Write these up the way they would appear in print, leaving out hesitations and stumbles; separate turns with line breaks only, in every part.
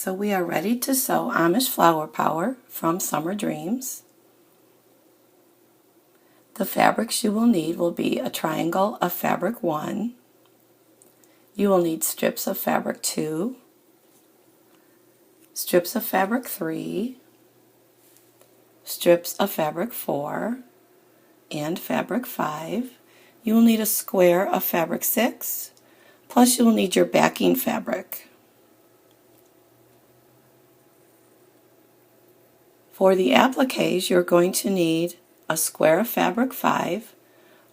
So we are ready to sew Amish Flower Power from Summer Dreams. The fabrics you will need will be a triangle of fabric 1. You will need strips of fabric 2, strips of fabric 3, strips of fabric 4, and fabric 5. You will need a square of fabric 6, plus you will need your backing fabric. For the appliques, you're going to need a square of fabric 5,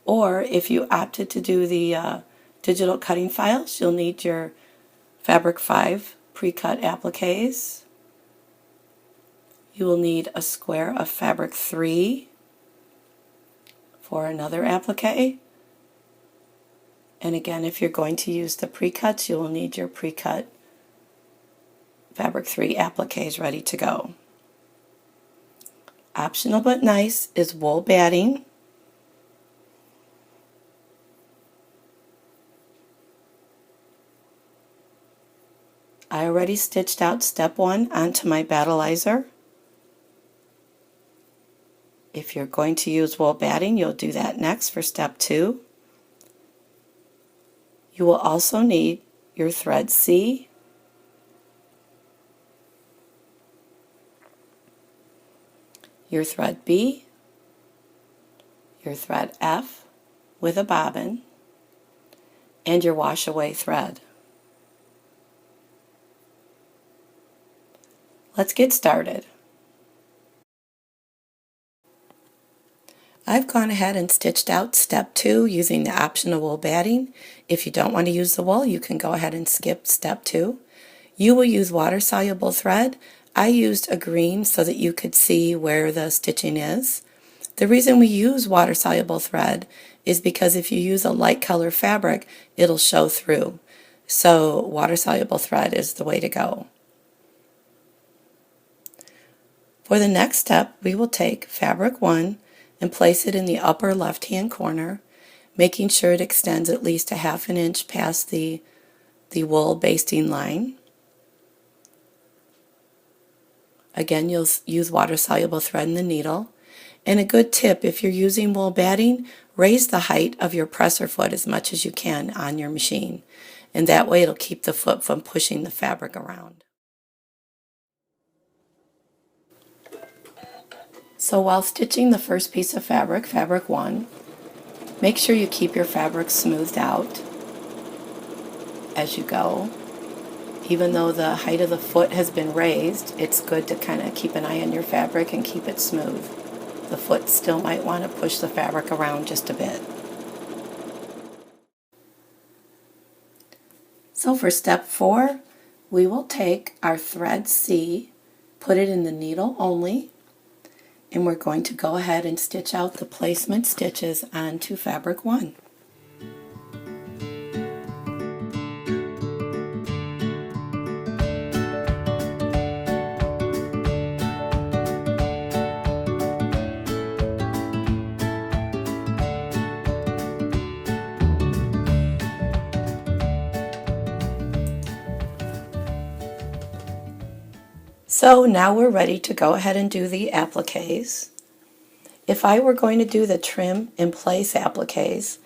or if you opted to do the digital cutting files, you'll need your fabric 5 pre-cut appliques. You will need a square of fabric 3 for another applique. And again, if you're going to use the pre-cuts, you will need your pre-cut fabric 3 appliques ready to go. Optional but nice is wool batting. I already stitched out step 1 onto my battleizer. If you're going to use wool batting, you'll do that next for step 2. You will also need your thread C, your thread B, your thread F with a bobbin, and your wash away thread. Let's get started. I've gone ahead and stitched out step 2 using the optional wool batting. If you don't want to use the wool, you can go ahead and skip step 2. You will use water-soluble thread. I used a green so that you could see where the stitching is. The reason we use water-soluble thread is because if you use a light color fabric, it'll show through. So water-soluble thread is the way to go. For the next step, we will take fabric 1 and place it in the upper left-hand corner, making sure it extends at least a ½ inch past the wool basting line. Again, you'll use water-soluble thread in the needle. And a good tip, if you're using wool batting, raise the height of your presser foot as much as you can on your machine. And that way it'll keep the foot from pushing the fabric around. So while stitching the first piece of fabric, fabric 1, make sure you keep your fabric smoothed out as you go. Even though the height of the foot has been raised, it's good to kind of keep an eye on your fabric and keep it smooth. The foot still might want to push the fabric around just a bit. So for step 4, we will take our thread C, put it in the needle only, and we're going to go ahead and stitch out the placement stitches onto fabric 1. So now we're ready to go ahead and do the appliques. If I were going to do the trim in place appliques,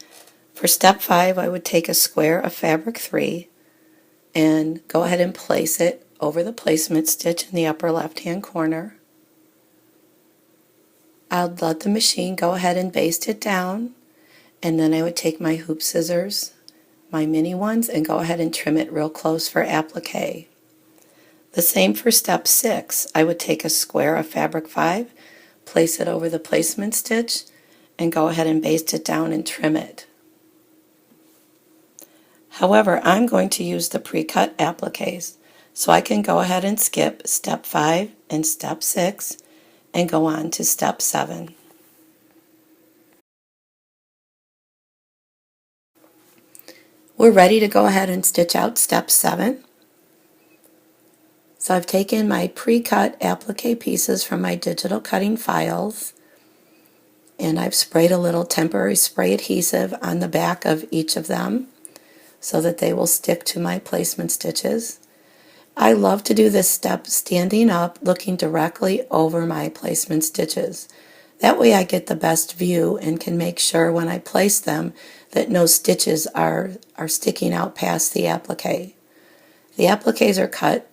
for step 5 I would take a square of fabric 3 and go ahead and place it over the placement stitch in the upper left hand corner. I'll let the machine go ahead and baste it down, and then I would take my hoop scissors, my mini ones, and go ahead and trim it real close for applique. The same for step 6. I would take a square of fabric 5, place it over the placement stitch, and go ahead and baste it down and trim it. However, I'm going to use the pre-cut appliques, so I can go ahead and skip step 5 and step 6 and go on to step 7. We're ready to go ahead and stitch out step 7. So I've taken my pre-cut applique pieces from my digital cutting files, and I've sprayed a little temporary spray adhesive on the back of each of them so that they will stick to my placement stitches. I love to do this step standing up, looking directly over my placement stitches. That way I get the best view and can make sure when I place them that no stitches are sticking out past the applique. The appliques are cut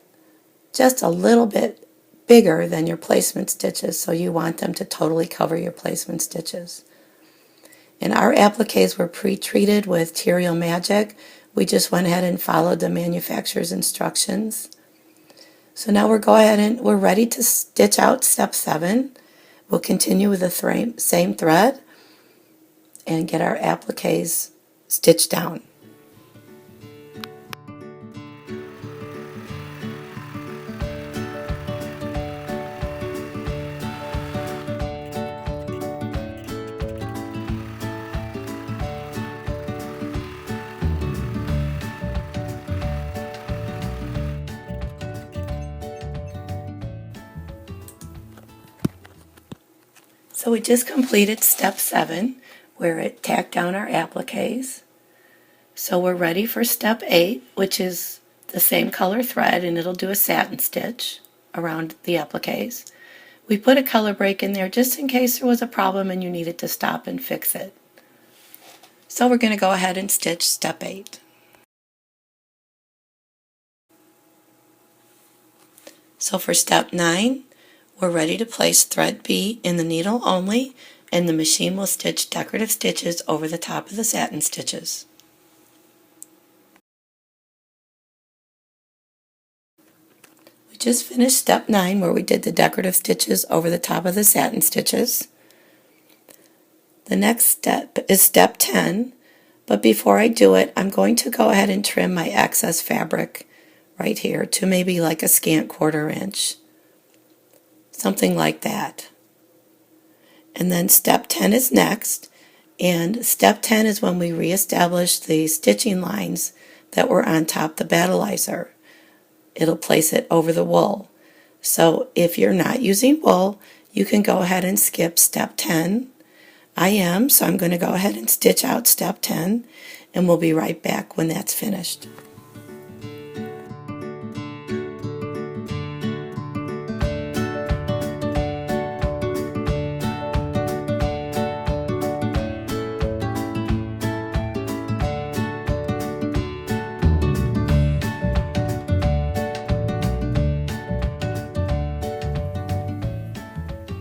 just a little bit bigger than your placement stitches, so you want them to totally cover your placement stitches. And our appliques were pre-treated with Material Magic. We just went ahead and followed the manufacturer's instructions. So now we're ready to stitch out step 7. We'll continue with the same thread and get our appliques stitched down. So we just completed step 7 where it tacked down our appliques. So we're ready for step 8, which is the same color thread, and it'll do a satin stitch around the appliques. We put a color break in there just in case there was a problem and you needed to stop and fix it. So we're going to go ahead and stitch step 8. So for step 9, we're ready to place thread B in the needle only, and the machine will stitch decorative stitches over the top of the satin stitches. We just finished step 9 where we did the decorative stitches over the top of the satin stitches. The next step is step 10, but before I do it, I'm going to go ahead and trim my excess fabric right here to maybe like a scant 1/4 inch. Something like that. And then step 10 is next, and step 10 is when we reestablish the stitching lines that were on top the battleizer. It'll place it over the wool. So if you're not using wool, you can go ahead and skip step 10. I am, so I'm going to go ahead and stitch out step 10, and we'll be right back when that's finished.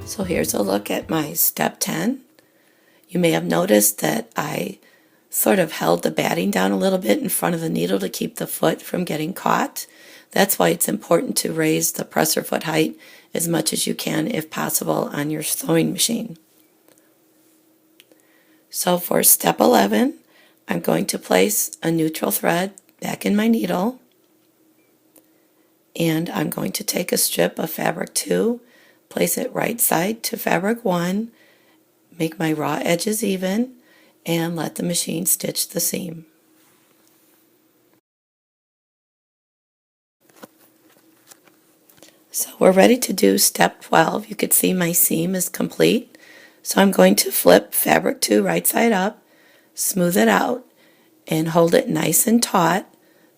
So here's a look at my step 10. You may have noticed that I sort of held the batting down a little bit in front of the needle to keep the foot from getting caught. That's why it's important to raise the presser foot height as much as you can, if possible, on your sewing machine. So for step 11, I'm going to place a neutral thread back in my needle, and I'm going to take a strip of fabric 2, place it right side to fabric 1, make my raw edges even, and let the machine stitch the seam. So we're ready to do step 12. You can see my seam is complete. So I'm going to flip fabric 2 right side up, smooth it out, and hold it nice and taut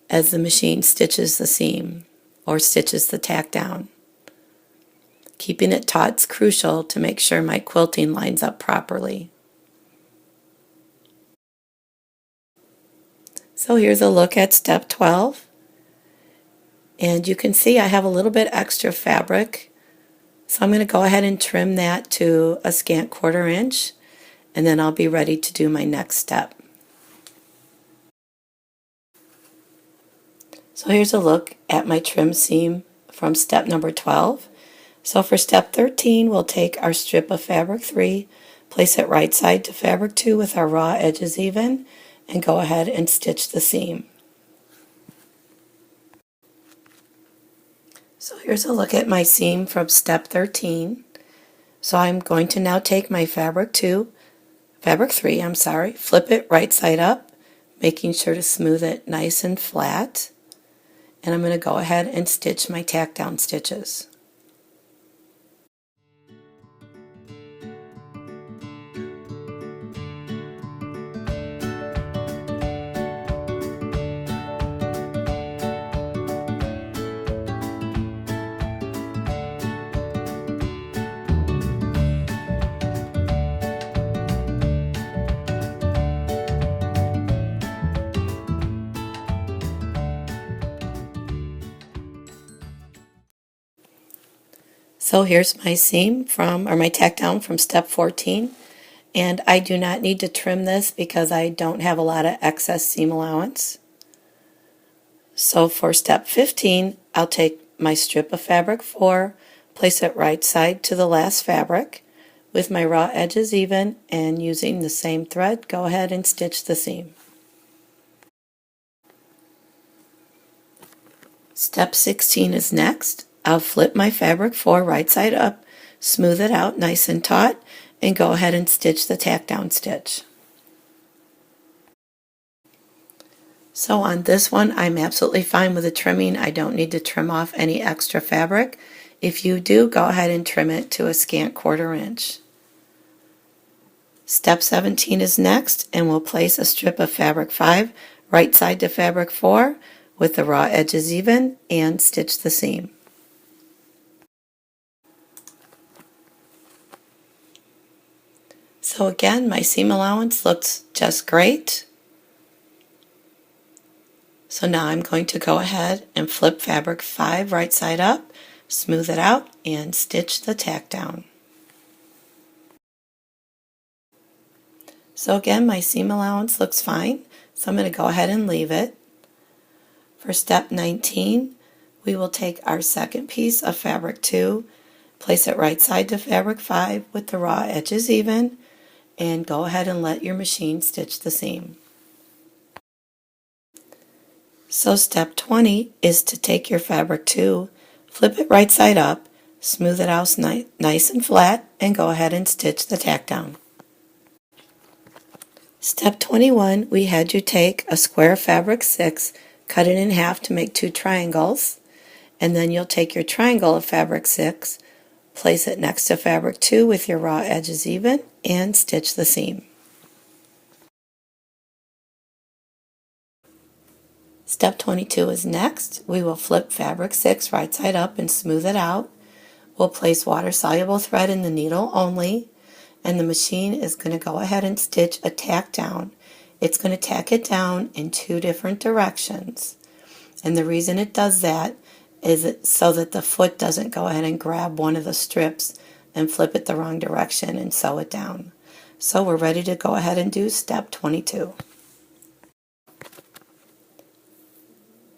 as the machine stitches the seam or stitches the tack down. Keeping it taut is crucial to make sure my quilting lines up properly. So here's a look at step 12. And you can see I have a little bit extra fabric. So I'm going to go ahead and trim that to a scant 1/4 inch, and then I'll be ready to do my next step. So here's a look at my trim seam from step number 12. So for step 13, we'll take our strip of fabric 3, place it right side to fabric 2 with our raw edges even, and go ahead and stitch the seam. So here's a look at my seam from step 13. So I'm going to now take my fabric 3, flip it right side up, making sure to smooth it nice and flat. And I'm going to go ahead and stitch my tack down stitches. So here's my seam or my tack down from step 14. And I do not need to trim this because I don't have a lot of excess seam allowance. So for step 15, I'll take my strip of fabric 4, place it right side to the last fabric with my raw edges even, and using the same thread, go ahead and stitch the seam. Step 16 is next. I'll flip my fabric 4 right side up, smooth it out nice and taut, and go ahead and stitch the tack down stitch. So on this one, I'm absolutely fine with the trimming. I don't need to trim off any extra fabric. If you do, go ahead and trim it to a scant 1/4 inch. Step 17 is next, and we'll place a strip of fabric 5 right side to fabric 4 with the raw edges even and stitch the seam. So again, my seam allowance looks just great. So now I'm going to go ahead and flip fabric 5 right side up, smooth it out, and stitch the tack down. So again, my seam allowance looks fine, so I'm going to go ahead and leave it. For step 19, we will take our second piece of fabric 2, place it right side to fabric 5 with the raw edges even, and go ahead and let your machine stitch the seam. So step 20 is to take your fabric 2, flip it right side up, smooth it out nice and flat, and go ahead and stitch the tack down. Step 21, we had you take a square of fabric 6, cut it in half to make 2 triangles, and then you'll take your triangle of fabric 6, place it next to fabric 2 with your raw edges even, and stitch the seam. Step 22 is next. We will flip fabric 6 right side up and smooth it out. We'll place water-soluble thread in the needle only, and the machine is going to go ahead and stitch a tack down. It's going to tack it down in 2 different directions. And the reason it does that is so that the foot doesn't go ahead and grab one of the strips and flip it the wrong direction and sew it down. So we're ready to go ahead and do step 22.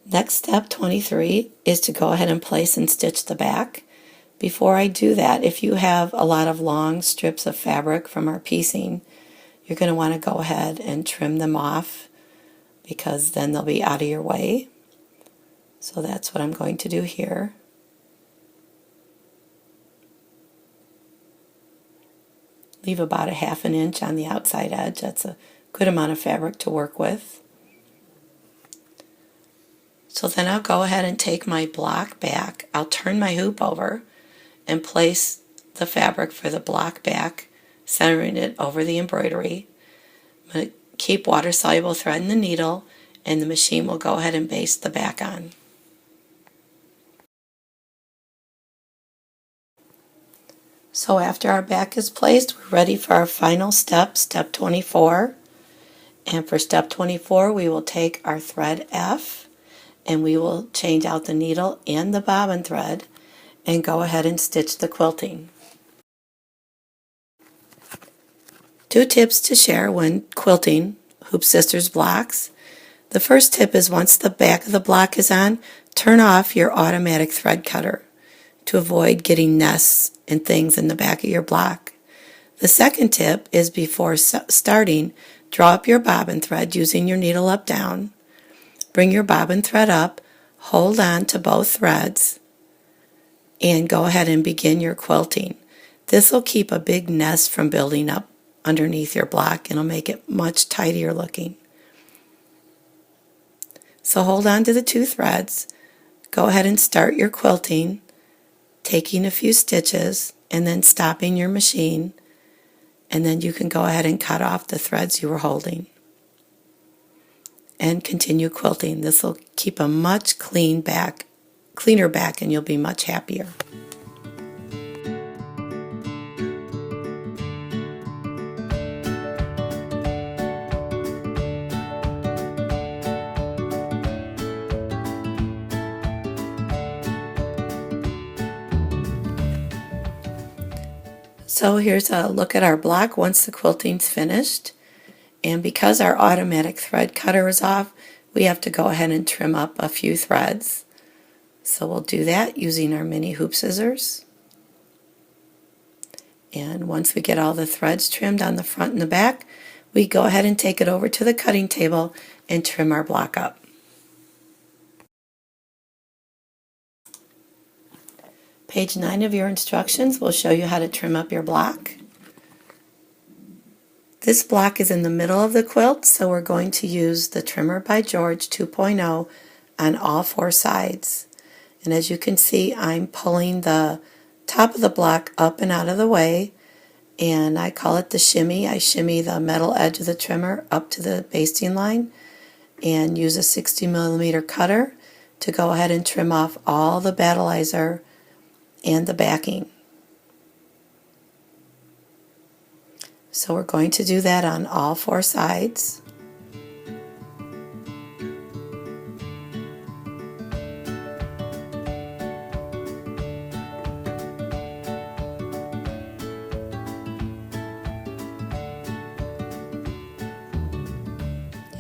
Next, step 23 is to go ahead and place and stitch the back. Before I do that, if you have a lot of long strips of fabric from our piecing, you're going to want to go ahead and trim them off because then they'll be out of your way. So that's what I'm going to do here. Leave about a 1/2 inch on the outside edge. That's a good amount of fabric to work with. So then I'll go ahead and take my block back. I'll turn my hoop over and place the fabric for the block back, centering it over the embroidery. I'm going to keep water-soluble thread in the needle, and the machine will go ahead and baste the back on. So after our back is placed, we're ready for our final step, step 24. And for step 24, we will take our thread F, and we will change out the needle and the bobbin thread and go ahead and stitch the quilting. 2 tips to share when quilting HoopSisters blocks. The first tip is once the back of the block is on, turn off your automatic thread cutter to avoid getting nests and things in the back of your block. The second tip is before starting, draw up your bobbin thread using your needle up down. Bring your bobbin thread up, hold on to both threads, and go ahead and begin your quilting. This will keep a big nest from building up underneath your block and it'll make it much tidier looking. So hold on to the 2 threads, go ahead and start your quilting, taking a few stitches and then stopping your machine, and then you can go ahead and cut off the threads you were holding and continue quilting. This will keep a much cleaner back, and you'll be much happier. So here's a look at our block once the quilting's finished. And because our automatic thread cutter is off, we have to go ahead and trim up a few threads. So we'll do that using our mini hoop scissors. And once we get all the threads trimmed on the front and the back, we go ahead and take it over to the cutting table and trim our block up. Page 9 of your instructions will show you how to trim up your block. This block is in the middle of the quilt, so we're going to use the Trimmer by George 2.0 on all 4 sides. And as you can see, I'm pulling the top of the block up and out of the way, and I call it the shimmy. I shimmy the metal edge of the trimmer up to the basting line and use a 60mm cutter to go ahead and trim off all the battleizer and the backing. So we're going to do that on all 4 sides.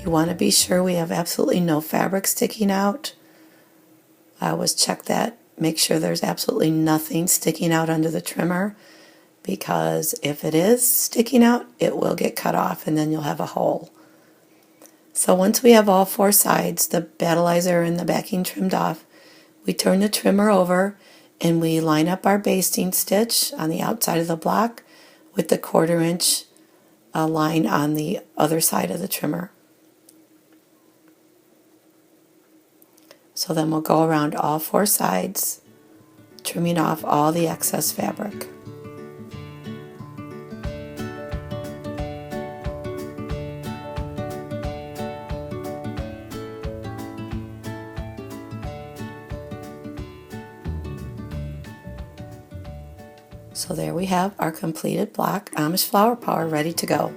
You want to be sure we have absolutely no fabric sticking out. I always check that, make sure there's absolutely nothing sticking out under the trimmer, because if it is sticking out, it will get cut off and then you'll have a hole. So once we have all 4 sides, the battleizer and the backing trimmed off, we turn the trimmer over and we line up our basting stitch on the outside of the block with the 1/4 inch line on the other side of the trimmer. So then we'll go around all 4 sides, trimming off all the excess fabric. So there we have our completed block, Amish Flower Power, ready to go.